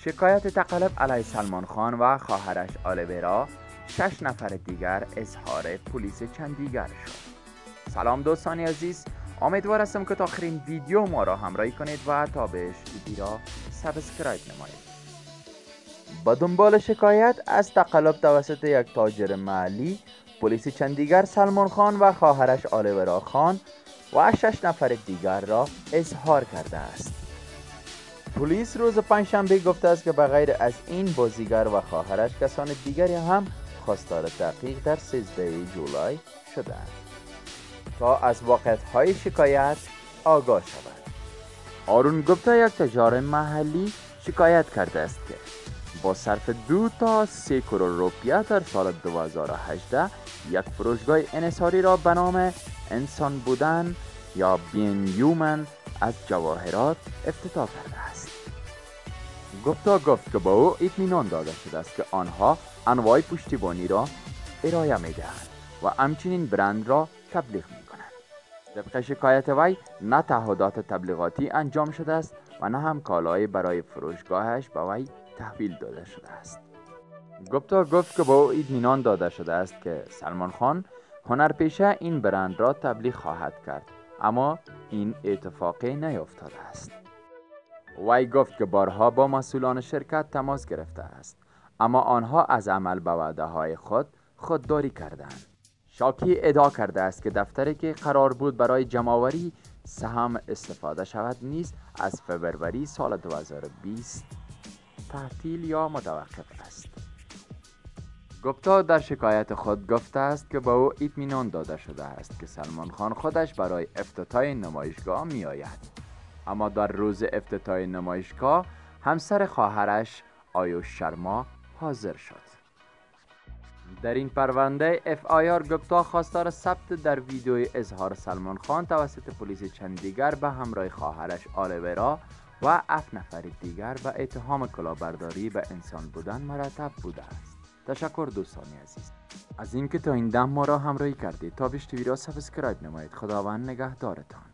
شکایت تقلب علیه سلمان خان و خواهرش آلیویرا 6 نفر دیگر اظهار پلیس چندیگر شد. سلام دوستان عزیز، امیدوار هستم که تا آخرین ویدیو ما را همراهی کنید و تا بهش را سابسکرایب نمایید. با دنبال شکایت از تقلب توسط یک تاجر محلی، پلیس چندیگر سلمان خان و خواهرش آلیویرا خان و 6 نفر دیگر را اظهار کرده است. پلیس روز پنجشنبه گفته است که بغیر از این بازیگر و خواهرش کسان دیگری هم خواستار تحقیق در 13 جولای شدند تا از واقعیت‌های شکایت آگاه شود. آرون گپتا یک تجار محلی شکایت کرده است که با صرف 2 تا 3 کرور روپیه در سال 2018 یک فروشگاه انحصاری را به نام انسان بودن یا بین یومن از جواهرات افتتاح کرده است. گپتا گفت که با او اطمینان داده شده است که آنها انواع پشتیبانی را ارائه می‌دهند و همچنین برند را تبلیغ می‌کنند. طبق شکایت وی نه تعهدات تبلیغاتی انجام شده است و نه هم کالایی برای فروشگاهش به وی تحویل داده شده است. گپتا گفت که با او اطمینان داده شده است که سلمان خان هنرپیشه این برند را تبلیغ خواهد کرد، اما این اتفاقی نیفتاده است. وی گفت که بارها با مسئولان شرکت تماس گرفته است، اما آنها از عمل به وعده های خودداری کردند. شاکی ادعا کرده است که دفتری که قرار بود برای جمع‌آوری سهام استفاده شود نیز از فوریه سال 2020 تعطیل یا متوقف است. گپتا در شکایت خود گفته است که با او اطمینان داده شده است که سلمان خان خودش برای افتتاح نمایشگاه می آید، اما در روز افتتاح نمایشگاه همسر خواهرش آیوش شرما حاضر شد. در این پرونده FIR گپتا خواستار ثبت در ویدیوی اظهار سلمان خان توسط پلیس چندیگر به همراه خواهرش آلیویرا و 7 نفر دیگر به اتهام کلاهبرداری به انسان بودن مرتب بوده است. تشکر دوستان عزیز از اینکه تا این دم ما را همراهی کردید. تا بیشتر را سابسکرایب نمایید. خداوند نگهدارتان.